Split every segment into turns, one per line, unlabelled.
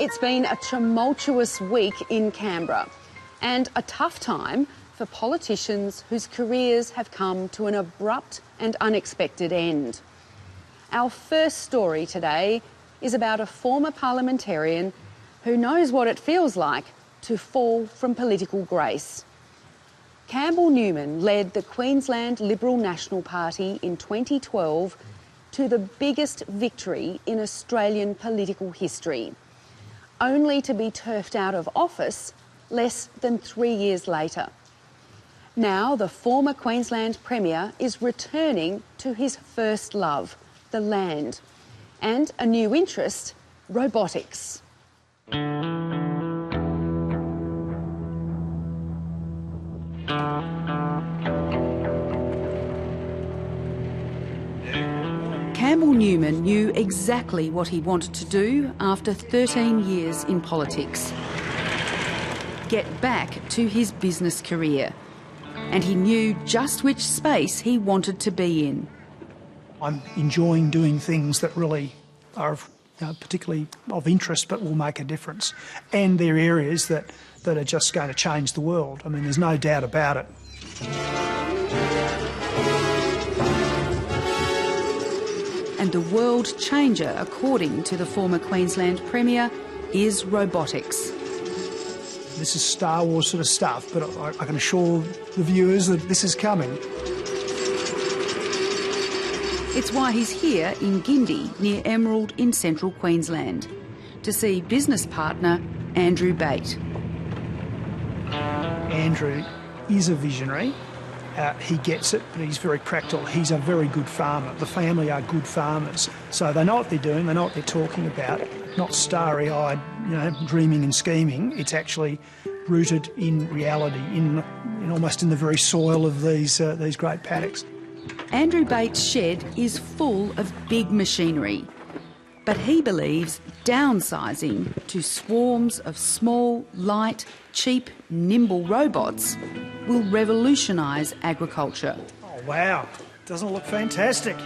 It's been a tumultuous week in Canberra and a tough time for politicians whose careers have come to an abrupt and unexpected end. Our first story today is about a former parliamentarian who knows what it feels like to fall from political grace. Campbell Newman led the Queensland Liberal National Party in 2012 to the biggest victory in Australian political history, only to be turfed out of office less than 3 years later. Now the former Queensland Premier is returning to his first love, the land, and a new interest, robotics. Campbell Newman knew exactly what he wanted to do after 13 years in politics. Get back to his business career. And he knew just which space he wanted to be in.
I'm enjoying doing things that really are particularly of interest but will make a difference. And they're areas that are just going to change the world. I mean, there's no doubt about it.
And the world changer, according to the former Queensland Premier, is robotics.
This is Star Wars sort of stuff, but I can assure the viewers that this is coming.
It's why he's here in Gindi, near Emerald in central Queensland, to see business partner Andrew Bate.
Andrew is a visionary. He gets it, but he's very practical. He's a very good farmer. The family are good farmers, so they know what they're doing, they know what they're talking about. Not starry-eyed, dreaming and scheming. It's actually rooted in reality, in almost in the very soil of these great paddocks.
Andrew Bate's shed is full of big machinery, but he believes downsizing to swarms of small, light, cheap, nimble robots will revolutionise agriculture.
Oh, wow. Doesn't it look fantastic?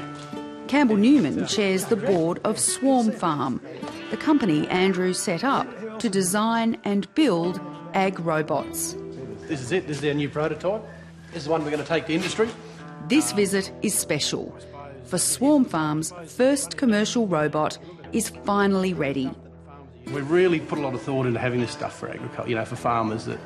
Campbell Newman chairs the board of SwarmFarm, the company Andrew set up to design and build ag robots.
This is it. This is our new prototype. This is the one we're going to take to industry.
This visit is special, for SwarmFarm's first commercial robot is finally ready.
We really put a lot of thought into having this stuff for agriculture, for farmers, that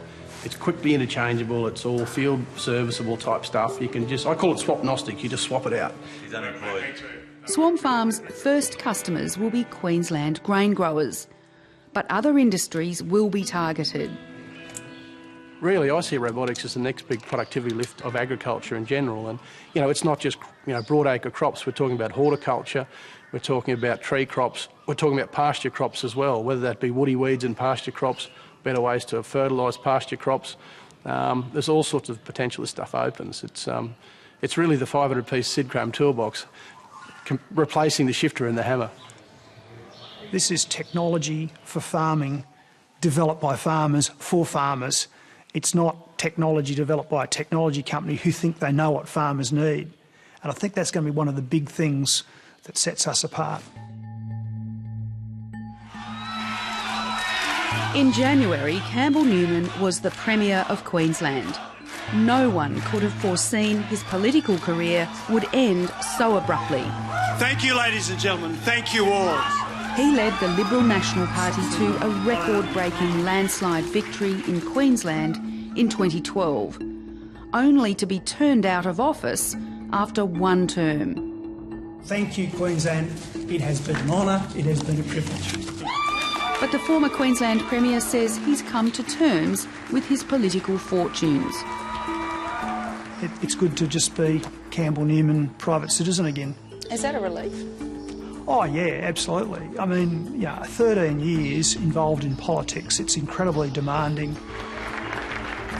it's quickly interchangeable, it's all field serviceable type stuff. You can just, I call it swap-gnostic, you just swap it out.
He's unemployed.
SwarmFarm's first customers will be Queensland grain growers, but other industries will be targeted.
Really, I see robotics as the next big productivity lift of agriculture in general. And, it's not just, broadacre crops. We're talking about horticulture, we're talking about tree crops, we're talking about pasture crops as well, whether that be woody weeds and pasture crops, better ways to fertilise pasture crops. There's all sorts of potential this stuff opens. It's really the 500-piece Sidchrome toolbox, replacing the shifter and the hammer.
This is technology for farming, developed by farmers for farmers. It's not technology developed by a technology company who think they know what farmers need. And I think that's going to be one of the big things that sets us apart.
In January, Campbell Newman was the Premier of Queensland. No one could have foreseen his political career would end so abruptly.
Thank you, ladies and gentlemen. Thank you all.
He led the Liberal National Party to a record-breaking landslide victory in Queensland in 2012, only to be turned out of office after one term.
Thank you, Queensland. It has been an honour, it has been a privilege.
But the former Queensland Premier says he's come to terms with his political fortunes.
It's good to just be Campbell Newman, private citizen again.
Is that a relief?
Oh, yeah, absolutely. I mean, 13 years involved in politics, it's incredibly demanding.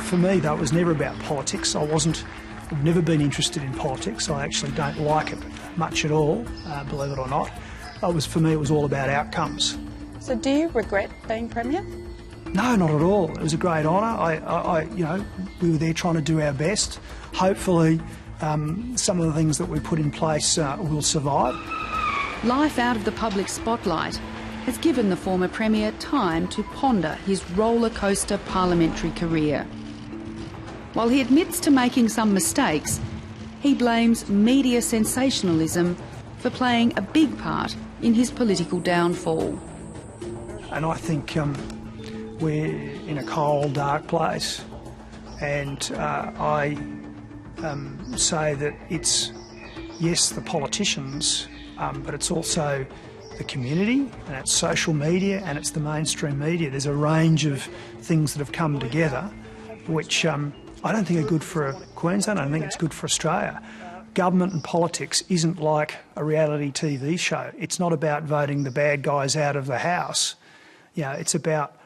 For me, though, it was never about politics. I've never been interested in politics. I actually don't like it much at all, believe it or not. For me, it was all about outcomes.
So do you regret being Premier?
No, not at all. It was a great honour. We were there trying to do our best. Hopefully, some of the things that we put in place will survive.
Life out of the public spotlight has given the former Premier time to ponder his roller coaster parliamentary career. While he admits to making some mistakes, he blames media sensationalism for playing a big part in his political downfall.
And I think we're in a cold, dark place, and I say that it's, yes, the politicians, but it's also the community, and it's social media, and it's the mainstream media. There's a range of things that have come together which I don't think are good for Queensland. I don't think it's good for Australia. Government and politics isn't like a reality TV show. It's not about voting the bad guys out of the house. You know, it's about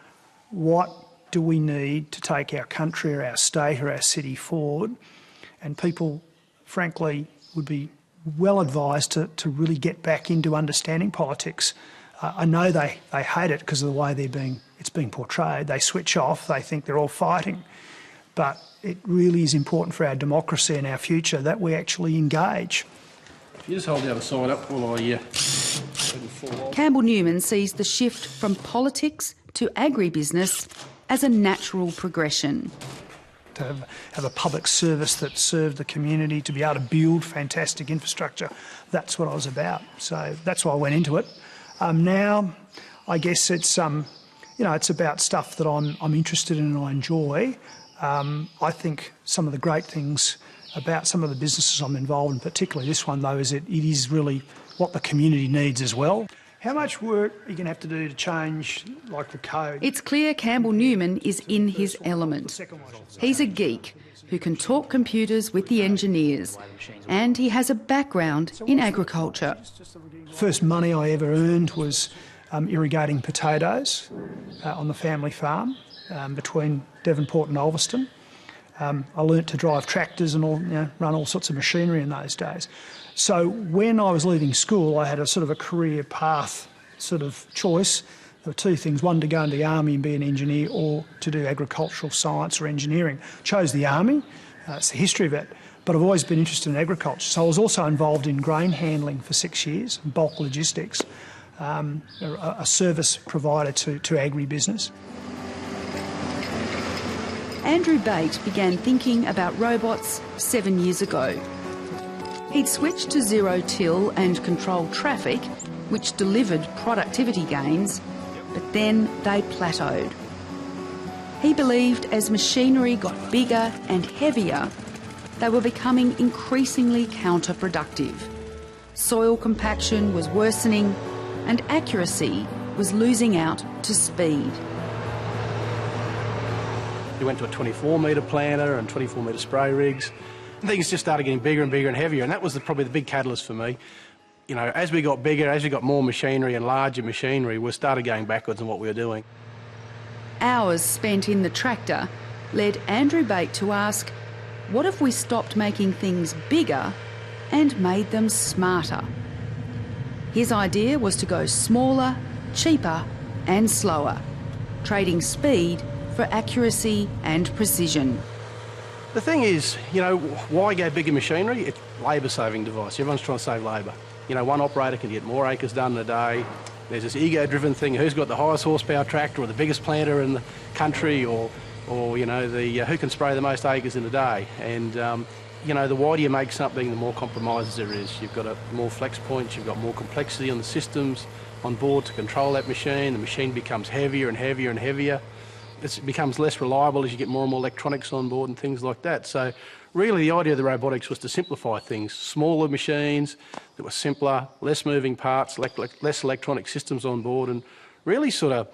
what do we need to take our country or our state or our city forward, and people, frankly, would be well advised to really get back into understanding politics. I know they hate it because of the way it's being portrayed. They switch off, they think they're all fighting. But it really is important for our democracy and our future that we actually engage.
You just hold the other side up while I
Campbell Newman sees the shift from politics to agribusiness as a natural progression.
To have a public service that served the community, to be able to build fantastic infrastructure, that's what I was about. So that's why I went into it. Now, I guess it's it's about stuff that I'm interested in and I enjoy. I think some of the great things about some of the businesses I'm involved in, particularly this one though, is it is really what the community needs as well. How much work are you going to have to do to change, like, the code?
It's clear Campbell Newman is in his element. He's a geek who can talk computers with the engineers, and he has a background in agriculture.
First money I ever earned was irrigating potatoes on the family farm between Devonport and Ulverston. I learnt to drive tractors and run all sorts of machinery in those days. So when I was leaving school, I had a sort of a career path sort of choice. There were two things: one, to go into the army and be an engineer, or to do agricultural science or engineering. Chose the army. It's the history of it. But I've always been interested in agriculture. So I was also involved in grain handling for 6 years, bulk logistics, a service provider to agribusiness.
Andrew Bate began thinking about robots 7 years ago. He'd switched to zero-till and controlled traffic, which delivered productivity gains, but then they plateaued. He believed as machinery got bigger and heavier, they were becoming increasingly counterproductive. Soil compaction was worsening and accuracy was losing out to speed.
We went to a 24-metre planter and 24-metre spray rigs. And things just started getting bigger and bigger and heavier, and that was probably the big catalyst for me. You know, as we got bigger, as we got more machinery and larger machinery, we started going backwards in what we were doing.
Hours spent in the tractor led Andrew Bate to ask, what if we stopped making things bigger and made them smarter? His idea was to go smaller, cheaper and slower, trading speed for accuracy and precision.
The thing is, you know, why go bigger machinery? It's a labour-saving device. Everyone's trying to save labour. You know, one operator can get more acres done in a day. There's this ego-driven thing: who's got the highest horsepower tractor or the biggest planter in the country, or you know, who can spray the most acres in a day. And you know, the wider you make something, the more compromises there is. You've got more flex points, you've got more complexity on the systems on board to control that machine. The machine becomes heavier and heavier and heavier. It becomes less reliable as you get more and more electronics on board and things like that. So really the idea of the robotics was to simplify things. Smaller machines that were simpler, less moving parts, less electronic systems on board, and really sort of,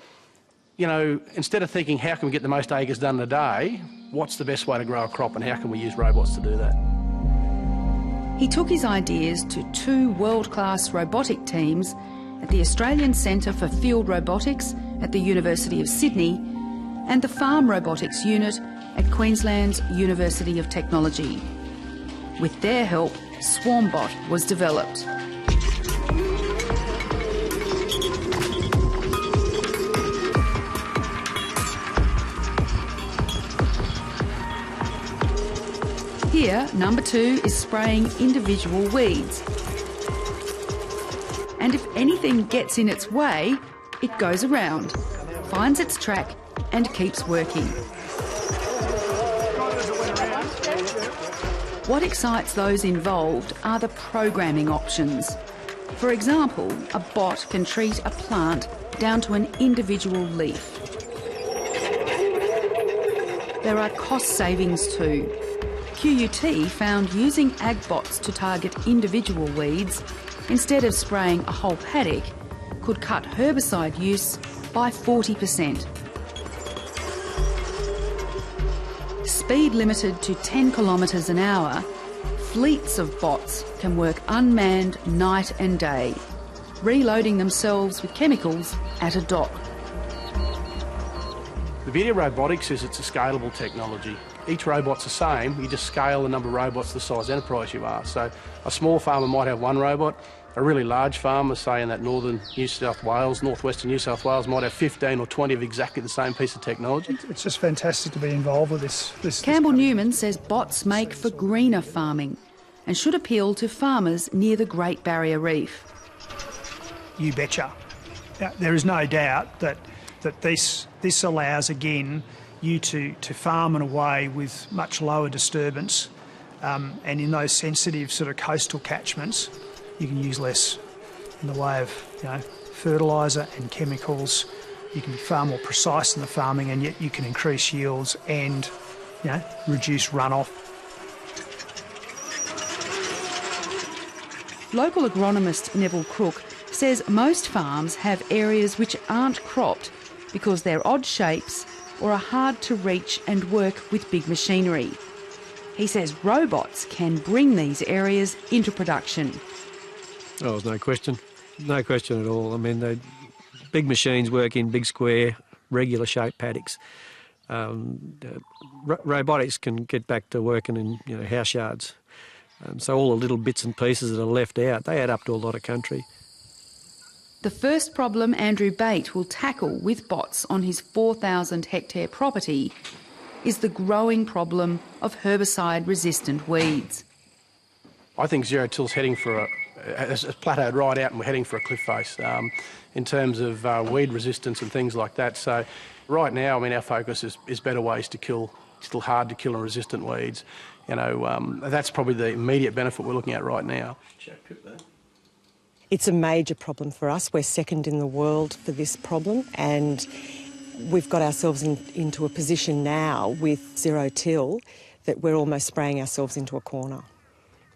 you know, instead of thinking how can we get the most acres done in a day, what's the best way to grow a crop and how can we use robots to do that?
He took his ideas to 2 world-class robotic teams at the Australian Centre for Field Robotics at the University of Sydney and the Farm Robotics Unit at Queensland's University of Technology. With their help, SwarmBot was developed. Here, number 2 is spraying individual weeds. And if anything gets in its way, it goes around, finds its track and keeps working. What excites those involved are the programming options. For example, a bot can treat a plant down to an individual leaf. There are cost savings too. QUT found using agbots to target individual weeds instead of spraying a whole paddock could cut herbicide use by 40%. Speed limited to 10 kilometres an hour, fleets of bots can work unmanned night and day, reloading themselves with chemicals at a dock.
The beauty of robotics is it's a scalable technology. Each robot's the same, you just scale the number of robots the size enterprise you are. So a small farmer might have one robot, a really large farmer, say in that northern New South Wales, northwestern New South Wales, might have 15 or 20 of exactly the same piece of technology.
It's just fantastic to be involved with this.
Campbell Newman says bots make for greener farming and should appeal to farmers near the Great Barrier Reef.
You betcha. There is no doubt that this allows, again, you to farm in a way with much lower disturbance, and in those sensitive sort of coastal catchments, you can use less in the way of fertiliser and chemicals. You can be far more precise in the farming, and yet you can increase yields and reduce runoff.
Local agronomist Neville CROOK says most farms have areas which aren't cropped because they're odd shapes or are hard to reach and work with big machinery. He says robots can bring these areas into production.
Oh, there's no question. No question at all. I mean, the big machines work in big square, regular shaped paddocks. Robotics can get back to working in house yards. So all the little bits and pieces that are left out, they add up to a lot of country.
The first problem Andrew Bate will tackle with bots on his 4,000 hectare property is the growing problem of herbicide-resistant weeds.
I think zero till's heading for it's plateaued right out and we're heading for a cliff face in terms of weed resistance and things like that. So right now, I mean, our focus is better ways to kill still hard to kill and resistant weeds. That's probably the immediate benefit we're looking at right now.
It's a major problem for us. We're second in the world for this problem, and we've got ourselves into a position now with zero till that we're almost spraying ourselves into a corner.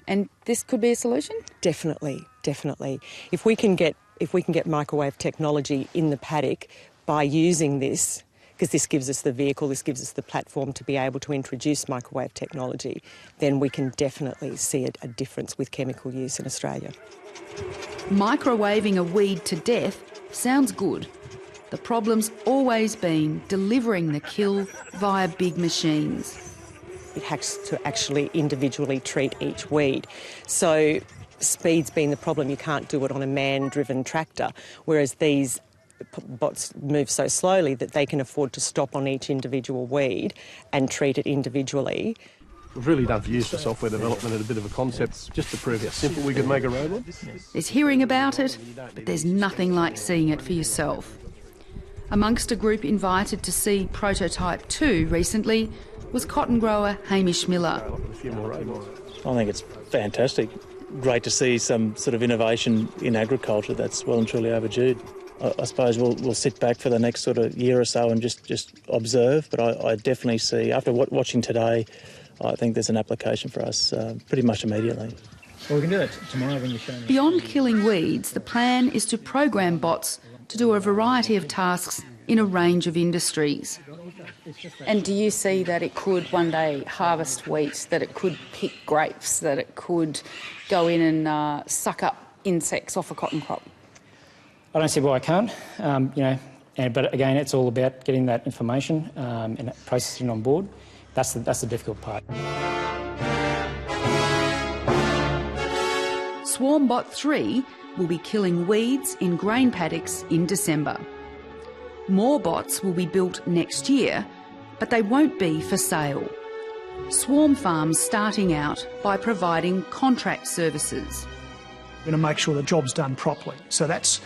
And this could be a solution?
Definitely, definitely. If we can get microwave technology in the paddock by using this, because this gives us the vehicle, this gives us the platform to be able to introduce microwave technology, then we can definitely see a difference with chemical use in Australia.
Microwaving a weed to death sounds good. The problem's always been delivering the kill via big machines.
It has to actually individually treat each weed. So speed's been the problem. You can't do it on a man-driven tractor, whereas these bots move so slowly that they can afford to stop on each individual weed and treat it individually.
We've really done use for software development and a bit of a concept just to prove how simple we could make a robot.
There's hearing about it, but there's nothing like seeing it for yourself. Amongst a group invited to see Prototype 2 recently was cotton grower HAMISH MILLAR.
I think it's fantastic. Great to see some sort of innovation in agriculture that's well and truly overdue. I suppose we'll sit back for the next sort of year or so and just observe, but I definitely see, after watching today, I think there's an application for us pretty much immediately.
Well, we can do that tomorrow when you show me.
Beyond killing weeds, the plan is to program bots to do a variety of tasks in a range of industries.
And do you see that it could one day harvest wheat, that it could pick grapes, that it could go in and suck up insects off a cotton crop?
I don't see why I can't, but again, it's all about getting that information and processing on board. That's the difficult part.
SwarmBot 3 will be killing weeds in grain paddocks in December. More bots will be built next year, but they won't be for sale. SwarmFarm's starting out by providing contract services.
We're going to make sure the job's done properly. So that's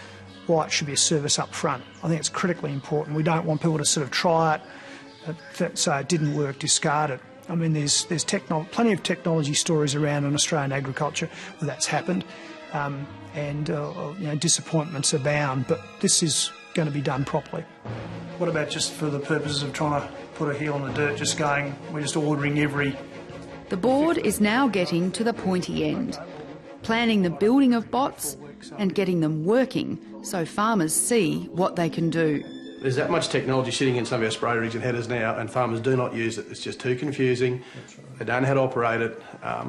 why it should be a service up front. I think it's critically important. We don't want people to sort of try it, say it didn't work, discard it. I mean, there's plenty of technology stories around in Australian agriculture where that's happened, and disappointments abound, but this is going to be done properly. What about just for the purposes of trying to put a heel in the dirt, just going, we're just ordering every...
The board is now getting to the pointy end, planning the building of bots and getting them working so farmers see what they can do.
There's that much technology sitting in some of our spray rigs and headers now, and farmers do not use it. It's just too confusing. They don't know how to operate it,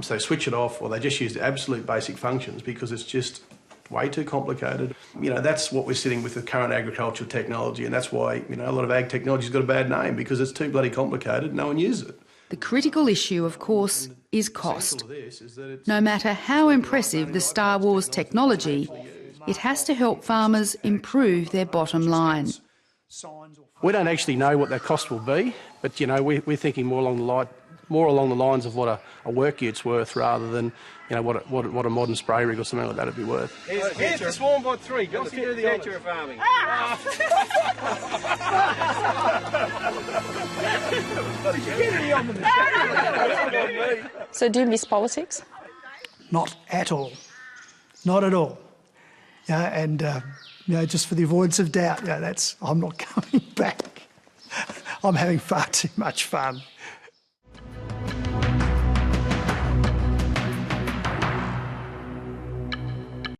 so they switch it off, or they just use the absolute basic functions because it's just way too complicated. You know, that's what we're sitting with current agricultural technology, and that's why, you know, a lot of ag technology's got a bad name, because it's too bloody complicated, no one uses it.
The critical issue, of course, is cost. No matter how impressive the Star Wars technology, it has to help farmers improve their bottom line.
We don't actually know what that cost will be, but, you know, we're thinking more along the lines of what a work ute's worth, rather than, you know, what a modern spray rig or something like that would be worth.
Here's the SwarmBot 3. Got to do the future of farming.
So do you miss politics?
Not at all. Not at all. And just for the avoidance of doubt, I'm not coming back. I'm having far too much fun.